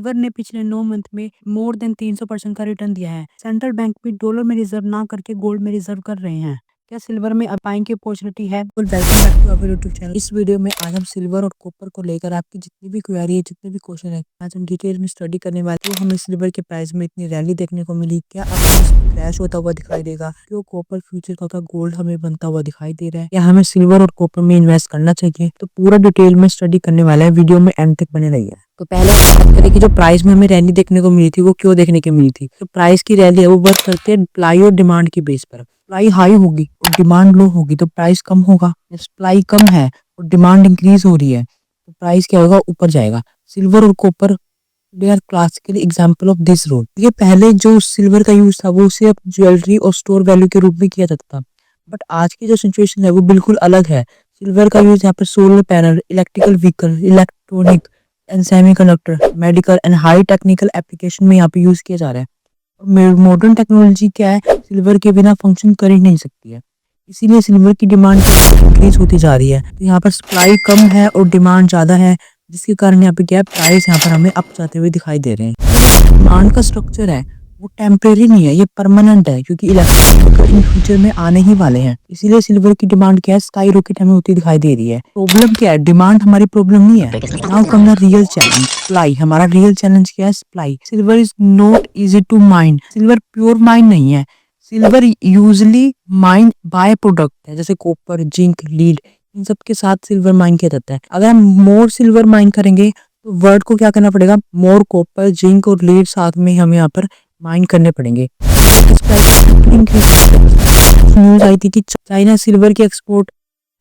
Silver ने पिछले 9 month में मोर देन 300% का रिटर्न दिया है। सेंट्रल बैंक भी डॉलर में रिजर्व ना करके गोल्ड में रिजर्व कर रहे हैं। क्या सिल्वर में अब बाइंग की अपॉर्चुनिटी है? Welcome back to our YouTube channel. इस वीडियो में आज हम सिल्वर और कॉपर को लेकर आपकी जितनी भी क्वेरी है, जितने भी क्वेश्चन है, आज हम डिटेल में स्टडी करने वाले। क्यों हमें सिल्वर के प्राइस में इतनी रैली देखने को मिली, क्या अब क्रैश होता हुआ दिखाई देगा, क्यों कॉपर फ्यूचर का गोल्ड हमें बनता हुआ दिखाई दे रहा है, या हमें सिल्वर और कॉपर में इन्वेस्ट करना चाहिए, तो पूरा डिटेल में स्टडी करने वाला है। वीडियो में एंड तक बने रहिए। तो पहले बात करें कि जो प्राइस में हमें रैली देखने को मिली थी वो क्यों देखने को मिली थी। तो प्राइस की रैली है वो वर्क करते हैं सप्लाई और डिमांड की बेस पर। सप्लाई हाई होगी और डिमांड लो होगी तो प्राइस कम होगा। जब सप्लाई कम है और डिमांड इंक्रीज हो रही है तो प्राइस क्या होगा, ऊपर जाएगा। सिल्वर और copper they are classical example of this role. ये पहले जो सिल्वर का यूज था वो सिर्फ ज्वेलरी और स्टोर वैल्यू के रूप में किया जाता था, बट आज की जो सिचुएशन है वो बिल्कुल अलग है। सिल्वर का यूज यहाँ पर solar panel, electrical vehicle, electronic and semiconductor, medical and high technical application में यहाँ पे यूज किया जा रहा है। मॉडर्न टेक्नोलॉजी क्या है, सिल्वर के बिना फंक्शन कर ही नहीं सकती है, इसीलिए सिल्वर की डिमांड इंक्रीज होती जा रही है। तो यहाँ पर सप्लाई कम है और डिमांड ज्यादा है, जिसके कारण यहाँ पे क्या प्राइस यहाँ पर हमें अप जाते हुए दिखाई दे रहे हैं। डिमांड का स्ट्रक्चर है वो टेम्परेरी नहीं है, ये परमानेंट है, क्योंकि इलेक्ट्रिक फ्यूचर में आने ही वाले हैं। इसीलिए सिल्वर की डिमांड क्या है, स्काई रॉकेट हमें होती दिखाई दे रही है। प्रॉब्लम क्या है, डिमांड हमारी प्रॉब्लम नहीं है। Now come the real challenge, supply. हमारा रियल चैलेंज क्या है, supply. Silver is not easy to mine. Silver pure mine नहीं है। Silver usually mine byproduct है, जैसे कॉपर, जिंक, लीड, इन सब के साथ सिल्वर माइन किया जाता है। अगर हम मोर सिल्वर माइन करेंगे तो वर्ल्ड को क्या करना पड़ेगा, मोर कॉपर, जिंक और लीड साथ में हमें यहाँ पर माइन करने पड़ेंगे। न्यूज आई थी कि चाइना सिल्वर की एक्सपोर्ट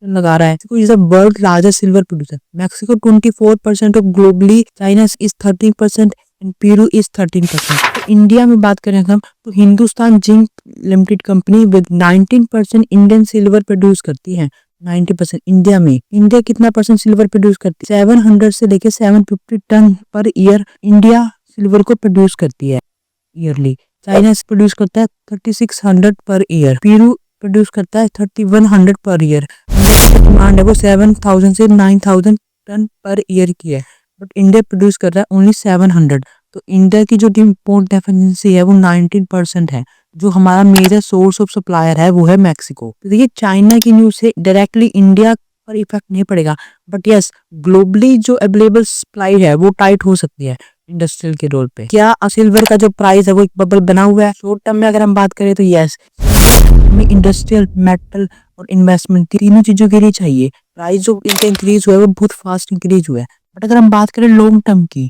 लगा रहा है। Is the world largest silver producer. Mexico 24% of globally, China is 13% and Peru is 13%। तो इंडिया में बात करें हम तो Hindustan zinc limited company with 19% Indian silver produce करती है। 90% इंडिया में। इंडिया कितना परसेंट सिल्वर प्रोड्यूस करती है, 700 से लेकर 750 ton per year India silver को प्रोड्यूस करती है ईयरली। चाइना प्रोड्यूस करता है 3600 पर ईयर। पेरू प्रोड्यूस करता है 3100 पर ईयर। डिमांड है वो 7000 से 9000 टन पर ईयर की है, बट इंडिया प्रोड्यूस कर रहा है ओनली 700। तो इंडिया की जो इम्पोर्ट डेफिशिएंसी है वो 19% है। जो हमारा मेजर सोर्स ऑफ सप्लायर है वो है मैक्सिको। तो देखिए चाइना की न्यूज से डायरेक्टली इंडिया पर इफेक्ट नहीं पड़ेगा, बट यस ग्लोबली जो अवेलेबल सप्लाई है वो टाइट हो सकती है इंडस्ट्रियल के रोल पे। क्या सिल्वर का जो प्राइस है वो एक बबल बना हुआ है? शॉर्ट टर्म में अगर हम बात करें तो यस, हमें इंडस्ट्रियल, मेटल और इन्वेस्टमेंट तीनों चीजों के लिए चाहिए। प्राइस जो इनका इंक्रीज हुआ है वो बहुत फास्ट इंक्रीज हुआ है, बट अगर हम बात करें लॉन्ग टर्म की,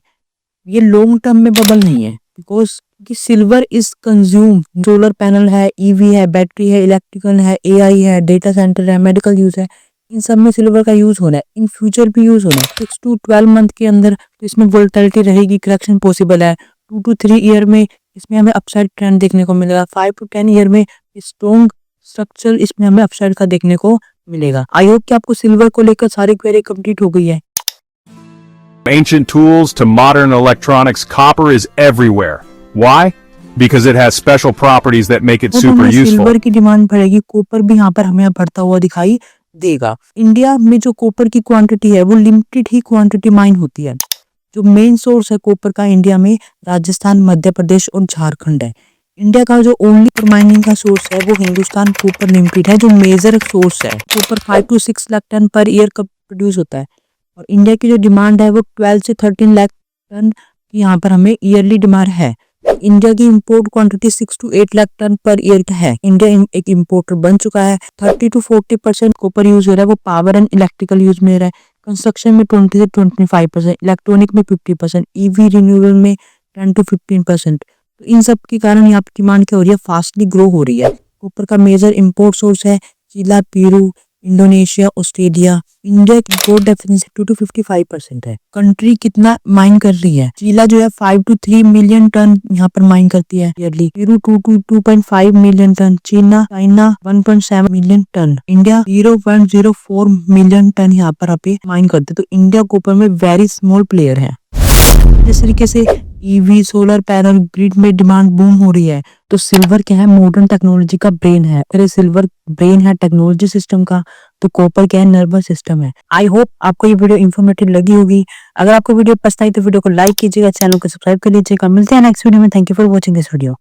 ये लॉन्ग टर्म में बबल नहीं है, बिकॉज कि silver is consume. Solar panel है, ईवी है, बैटरी है, इलेक्ट्रिकल है, एआई है, डेटा सेंटर है, मेडिकल यूज है, इन सब में सिल्वर का यूज होना है, इन फ्यूचर भी यूज होना है। 6 to 12 मंथ के अंदर तो इसमें वोलेटिलिटी रहेगी, करेक्शन पॉसिबल है। 2 to 3 ईयर में इसमें हमें अपसाइड ट्रेंड देखने को मिलेगा। 5 to 10 ईयर में स्ट्रॉन्ग स्ट्रक्चर इसमें हमें अपसाइड का देखने को मिलेगा। आई होप कि आपको सिल्वर को लेकर सारी क्वेरी कंप्लीट हो गई है। Ancient tools to modern electronics, copper is everywhere. Why? Because it has special properties that make it super useful. Silver की डिमांड बढ़ेगी, कॉपर भी यहाँ पर हमें बढ़ता हुआ दिखाई देगा। इंडिया में जो कॉपर की क्वांटिटी है वो लिमिटेड ही क्वांटिटी माइन होती है। जो मेन सोर्स है कॉपर का इंडिया में राजस्थान, मध्य प्रदेश और झारखंड है। इंडिया का जो ओनली माइनिंग का सोर्स है वो हिंदुस्तान कॉपर लिमिटेड है, जो मेजर सोर्स है। Copper 5 to 6 lakh ton per year का प्रोड्यूस होता है, और इंडिया की जो डिमांड है वो 12 से 13 लाख टन की यहाँ पर हमें ईयरली डिमांड है। इंडिया की import quantity 6 to 8 lakh ton per year का है। इंडिया एक इंपोर्टर बन चुका है। 30 to 40% कॉपर यूज हो रहा है, वो पावर एंड इलेक्ट्रिकल यूज में रहा है। कंस्ट्रक्शन में 20 से 25%, इलेक्ट्रॉनिक में 50%, ईवी रिन्यूएबल में 10 to 15%। तो इन सब के कारण यहाँ पर डिमांड क्या हो रही है, फास्टली ग्रो हो रही है। कॉपर का मेजर इंपोर्ट सोर्स है चीला, पेरू, इंडोनेशिया, ऑस्ट्रेलिया। इंडिया की इंपोर्ट डेफिनेशन 2 to 55% है। कंट्री कितना माइन कर रही है, चीला जो है 5 to 3 मिलियन टन यहाँ पर माइन करती है yearly. Peru 2 to 2.5 million ton, China 1.7 million ton, India 0.04 million ton यहाँ पर माइन करते। तो इंडिया कॉपर में वेरी स्मॉल प्लेयर है। जिस तरीके से ईवी, सोलर पैनल, ग्रिड में डिमांड बूम हो रही है। तो सिल्वर क्या है, मॉडर्न टेक्नोलॉजी का ब्रेन है। अगर सिल्वर ब्रेन है टेक्नोलॉजी सिस्टम का, तो कॉपर क्या है, नर्वस सिस्टम है। आई होप आपको ये वीडियो इन्फॉर्मेटिव लगी होगी। अगर आपको वीडियो पसंद आई तो वीडियो को लाइक कीजिएगा, चैनल को सब्सक्राइब कर लीजिएगा। मिलते हैं नेक्स्ट वीडियो में। Thank you for watching this video.